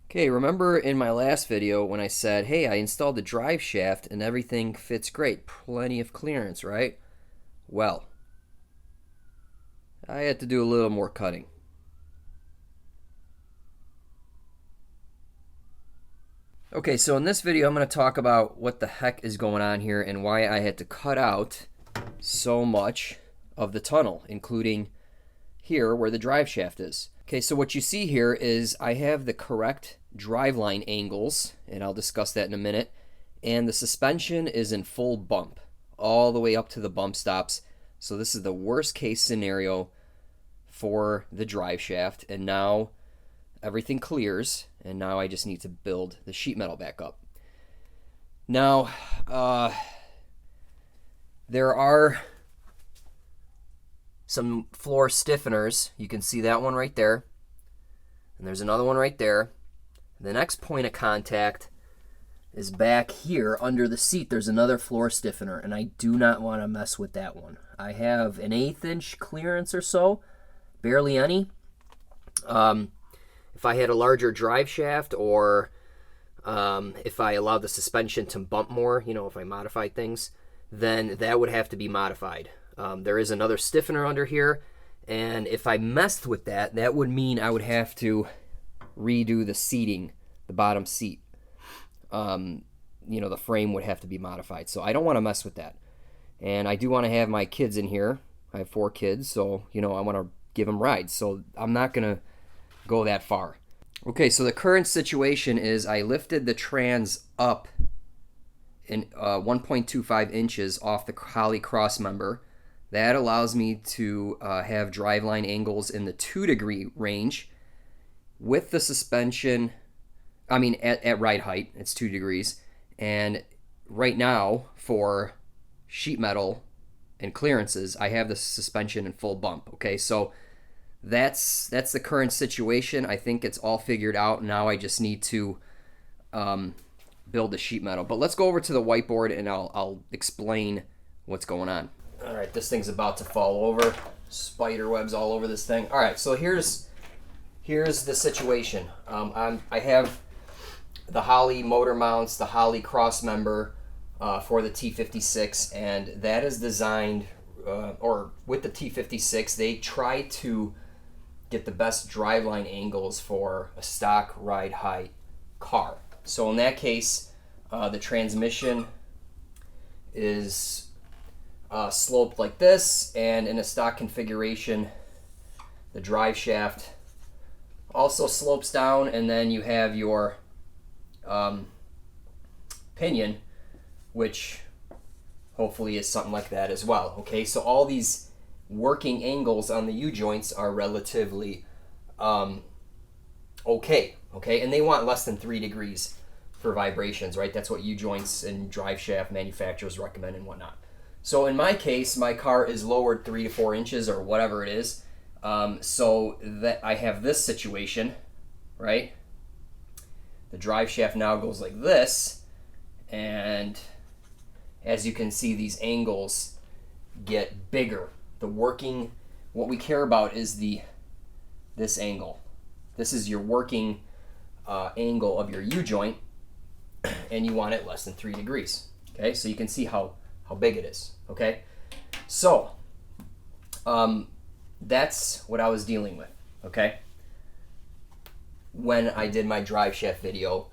Okay, remember in my last video when I said, hey, I installed the drive shaft and everything fits great, plenty of clearance, right? Well, I had to do a little more cutting. Okay, so in this video I'm going to talk about what the heck is going on here and why I had to cut out so much of the tunnel, including here where the drive shaft is. Okay, so what you see here is I have the correct driveline angles, and I'll discuss that in a minute, and the suspension is in full bump all the way up to the bump stops. So this is the worst case scenario for the drive shaft, and now everything clears, and now I just need to build the sheet metal back up. Now there are some floor stiffeners. You can see that one right there, and there's another one right there. The next point of contact is back here under the seat. There's another floor stiffener, and I do not want to mess with that one. I have an 1/8 inch clearance or so, barely any. If I had a larger drive shaft, or if I allowed the suspension to bump more, you know, if I modified things, then that would have to be modified. There is another stiffener under here, and if I messed with that, that would mean I would have to redo the seating, the bottom seat. You know, the frame would have to be modified. So I don't want to mess with that. And I do want to have my kids in here. I have 4 kids, so, you know, I want to give them rides. So I'm not going to go that far. Okay, so the current situation is I lifted the trans up in 1.25 inches off the Holley cross member. That allows me to have driveline angles in the 2-degree range with the suspension. I mean, at ride height, it's 2 degrees. And right now, for sheet metal and clearances, I have the suspension in full bump. Okay, so that's the current situation. I think it's all figured out. Now I just need to build the sheet metal. But let's go over to the whiteboard and I'll explain what's going on. All right, this thing's about to fall over. Spider webs all over this thing. All right, so here's the situation. I have the Holley motor mounts, the Holley cross member for the T56, and that is designed, or with the T56, they try to get the best driveline angles for a stock ride height car. So in that case, the transmission is sloped like this, and in a stock configuration, the drive shaft also slopes down, and then you have your pinion, which hopefully is something like that as well. Okay, so all these working angles on the U-joints are relatively okay, and they want less than 3 degrees for vibrations, right? That's what U-joints and drive shaft manufacturers recommend and whatnot. So in my case, my car is lowered 3 to 4 inches or whatever it is, so that I have this situation, right? The drive shaft now goes like this, and as you can see, these angles get bigger. What we care about is this angle. This is your working angle of your U-joint, and you want it less than 3 degrees. Okay, so you can see how big it is. Okay, so that's what I was dealing with. Okay, when I did my drive shaft video,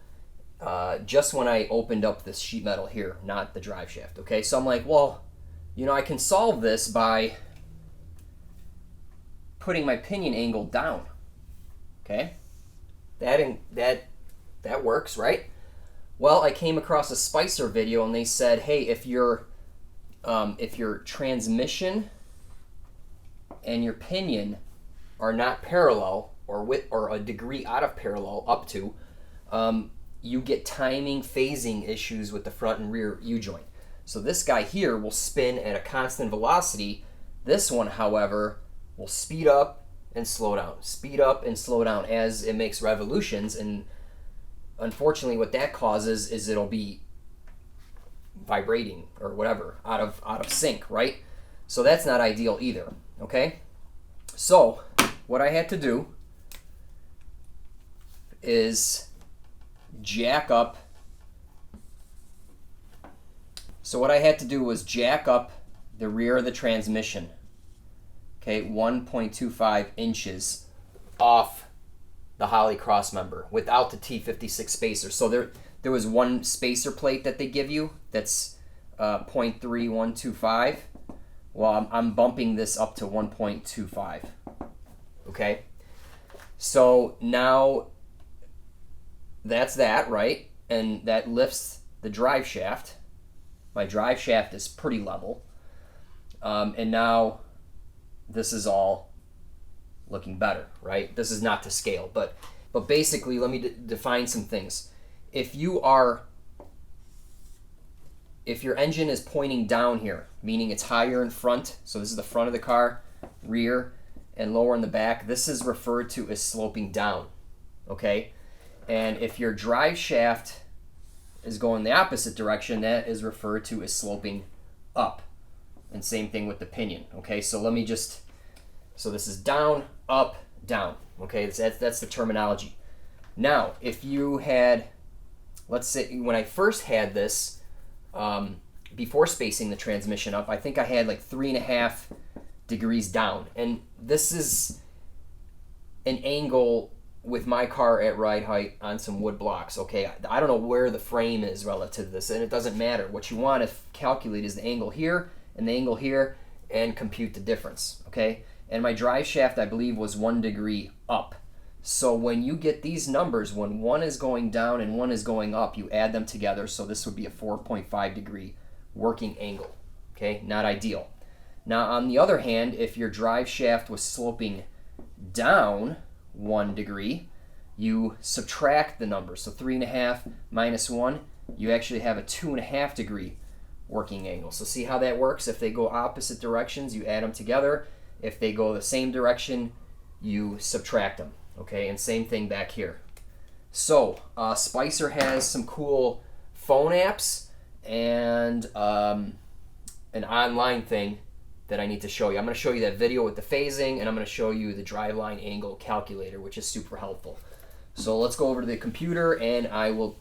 just when I opened up this sheet metal here, not the drive shaft. Okay, so I'm like, well, you know, I can solve this by putting my pinion angle down. Okay, that works, right? Well, I came across a Spicer video, and they said, hey, if your transmission and your pinion are not parallel, or a degree out of parallel up to, you get timing, phasing issues with the front and rear U-joint. So this guy here will spin at a constant velocity. This one, however, will speed up and slow down, speed up and slow down as it makes revolutions, and unfortunately what that causes is it'll be vibrating or whatever, out of sync, right? So that's not ideal either. Okay, so what I had to do is jack up. So what I had to do was jack up the rear of the transmission, okay, 1.25 inches off the Holley cross member without the T56 spacer. So there was one spacer plate that they give you that's 0.3125. Well, I'm bumping this up to 1.25. Okay, so now that's that, right? And that lifts the drive shaft. My drive shaft is pretty level. And now this is all looking better, right? This is not to scale, but basically, let me define some things. If your engine is pointing down here, meaning it's higher in front, so this is the front of the car, rear, and lower in the back, this is referred to as sloping down, okay? And if your drive shaft is going the opposite direction, that is referred to as sloping up. And same thing with the pinion, okay? So let me just, so this is down, up, down, okay? That's the terminology. Now, if you had, let's say, when I first had this, before spacing the transmission up, I think I had like 3.5 degrees down. And this is an angle with my car at ride height on some wood blocks, okay? I don't know where the frame is relative to this, and it doesn't matter. What you want to calculate is the angle here and the angle here and compute the difference, okay? And my drive shaft, I believe, was 1 degree up. So when you get these numbers, when one is going down and one is going up, you add them together, so this would be a 4.5 degree working angle, okay? Not ideal. Now, on the other hand, if your drive shaft was sloping down 1 degree, you subtract the number. So 3.5 minus 1, you actually have a 2.5 degree working angle. So see how that works? If they go opposite directions, you add them together. If they go the same direction, you subtract them. Okay, and same thing back here. So Spicer has some cool phone apps and an online thing that I need to show you. I'm going to show you that video with the phasing, and I'm going to show you the driveline angle calculator, which is super helpful. So let's go over to the computer and I will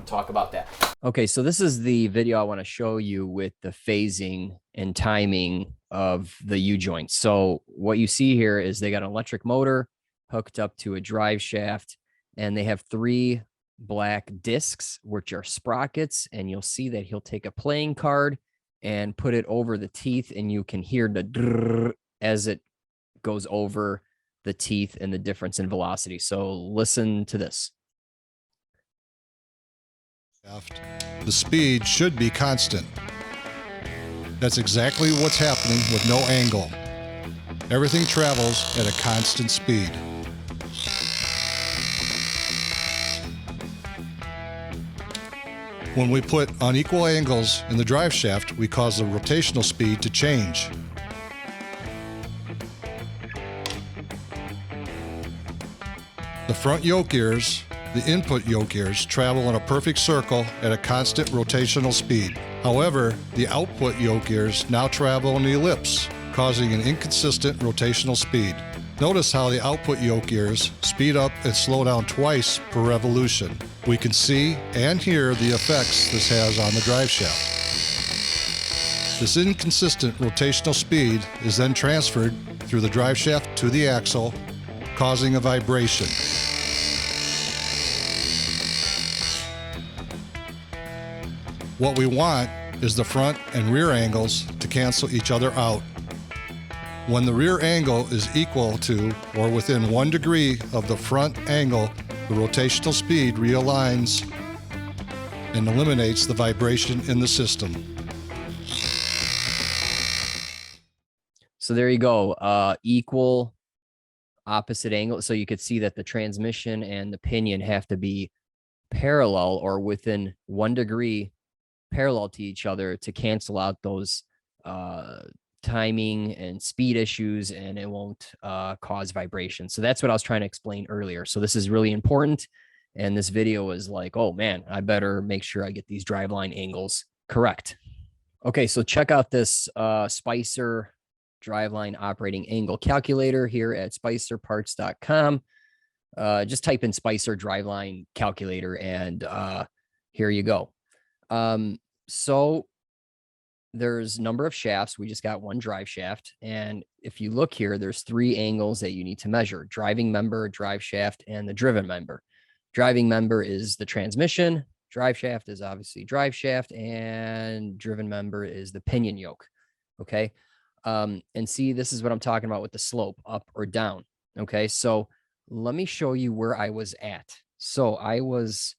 talk about that. Okay, so this is the video I want to show you with the phasing and timing of the U-joints. So what you see here is they got an electric motor hooked up to a drive shaft, and they have 3 black discs, which are sprockets, and you'll see that he'll take a playing card and put it over the teeth, and you can hear the drrrr as it goes over the teeth and the difference in velocity. So listen to this. The speed should be constant. That's exactly what's happening with no angle. Everything travels at a constant speed. When we put unequal angles in the drive shaft, we cause the rotational speed to change. The front yoke gears, the input yoke gears, travel in a perfect circle at a constant rotational speed. However, the output yoke gears now travel in the ellipse, causing an inconsistent rotational speed. Notice how the output yoke gears speed up and slow down twice per revolution. We can see and hear the effects this has on the drive shaft. This inconsistent rotational speed is then transferred through the drive shaft to the axle, causing a vibration. What we want is the front and rear angles to cancel each other out. When the rear angle is equal to or within 1 degree of the front angle, the rotational speed realigns and eliminates the vibration in the system. So there you go, equal opposite angle. So you could see that the transmission and the pinion have to be parallel or within 1 degree parallel to each other to cancel out those timing and speed issues, and it won't cause vibration. So that's what I was trying to explain earlier. So this is really important. And this video is like, oh man, I better make sure I get these driveline angles correct. Okay, so check out this Spicer driveline operating angle calculator here at spicerparts.com. Just type in Spicer Driveline calculator, and here you go. So there's number of shafts. We just got one drive shaft. And if you look here, there's 3 angles that you need to measure: driving member, drive shaft, and the driven member. Driving member is the transmission. Drive shaft is obviously drive shaft, and driven member is the pinion yoke. Okay. And see, this is what I'm talking about with the slope, up or down. Okay. So let me show you where I was at. So I was,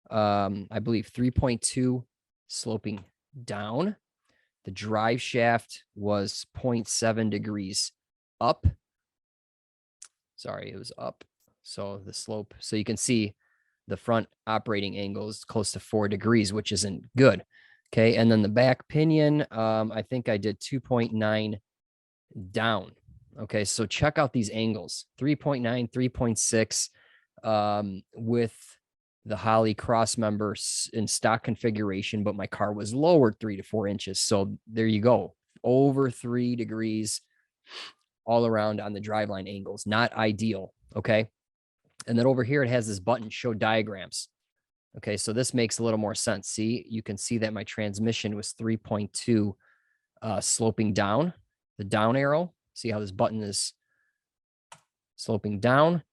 I believe 3.2 sloping down. The drive shaft was 0.7 degrees up. Sorry, it was up. So the slope, so you can see the front operating angle is close to 4 degrees, which isn't good. Okay. And then the back pinion, I think I did 2.9 down. Okay. So check out these angles: 3.9, 3.6, with the Holley cross members in stock configuration, but my car was lowered 3 to 4 inches. So there you go. Over 3 degrees all around on the driveline angles. Not ideal. Okay. And then over here, it has this button, show diagrams. Okay. So this makes a little more sense. See, you can see that my transmission was 3.2 sloping down, the down arrow. See how this button is sloping down.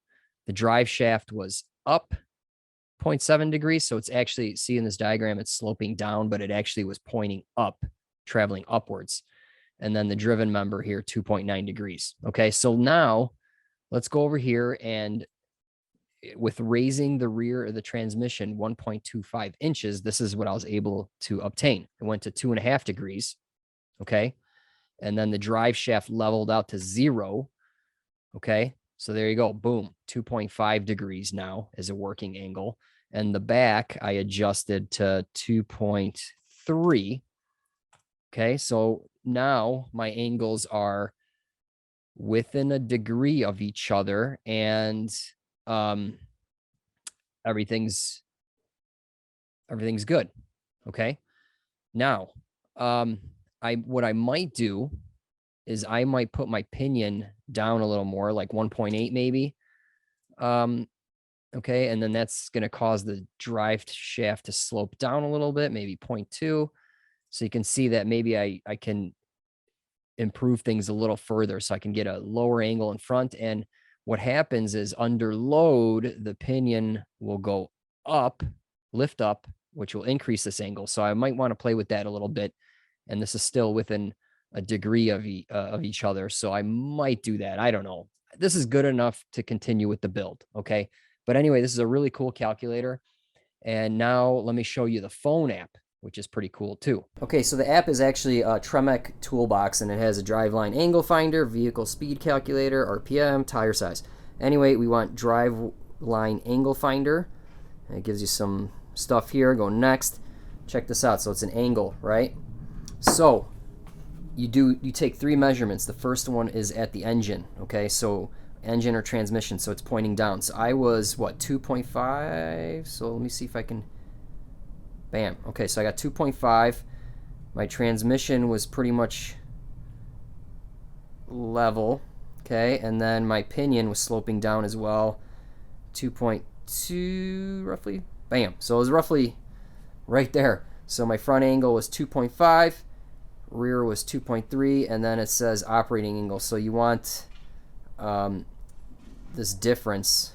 The drive shaft was up 0.7 degrees. So it's actually, see in this diagram, it's sloping down, but it actually was pointing up, traveling upwards. And then the driven member here, 2.9 degrees. Okay. So now let's go over here, and with raising the rear of the transmission 1.25 inches, this is what I was able to obtain. It went to 2.5 degrees. Okay. And then the drive shaft leveled out to 0. Okay. So there you go. Boom. 2.5 degrees now is a working angle. And the back I adjusted to 2.3. Okay. So now my angles are within a degree of each other, and everything's good. Okay. Now, what I might do is I might put my pinion down a little more, like 1.8 maybe. Okay. And then that's going to cause the drive shaft to slope down a little bit, maybe 0.2. So you can see that maybe I can improve things a little further, so I can get a lower angle in front. And what happens is, under load, the pinion will go up, lift up, which will increase this angle. So I might want to play with that a little bit. And this is still within a degree of each other. So I might do that. I don't know. This is good enough to continue with the build. Okay. But anyway, this is a really cool calculator. And now let me show you the phone app, which is pretty cool too. Okay, so the app is actually a Tremec toolbox, and it has a driveline angle finder, vehicle speed calculator, RPM, tire size. Anyway, we want driveline angle finder. And it gives you some stuff here. Go next. Check this out. So it's an angle, right? So you take 3 measurements. The first one is at the engine. Okay, so engine or transmission. So it's pointing down. So I was what, 2.5. So let me see if I can. Bam. Okay, so I got 2.5. My transmission was pretty much level. Okay, and then my pinion was sloping down as well. 2.2 roughly. Bam. So it was roughly right there. So my front angle was 2.5, rear was 2.3, and then it says operating angle. So you want this difference,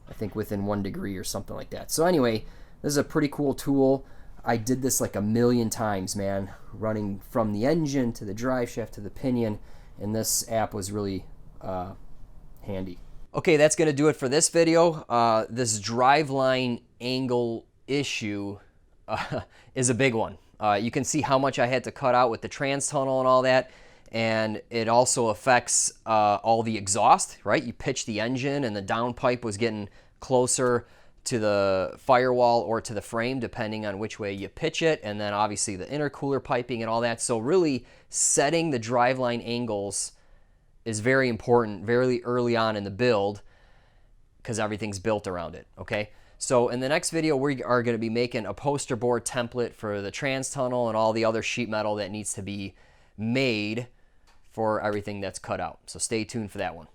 I think, within 1 degree or something like that. So anyway, this is a pretty cool tool. I did this like a million times, man, running from the engine to the drive shaft to the pinion, and this app was really handy. Okay, that's going to do it for this video. This driveline angle issue is a big one. You can see how much I had to cut out with the trans tunnel and all that, and it also affects all the exhaust, right? You pitch the engine, and the downpipe was getting closer to the firewall or to the frame, depending on which way you pitch it, and then obviously the intercooler piping and all that. So really setting the driveline angles is very important very early on in the build, because everything's built around it. Okay, so in the next video we are going to be making a poster board template for the trans tunnel and all the other sheet metal that needs to be made for everything that's cut out. So stay tuned for that one.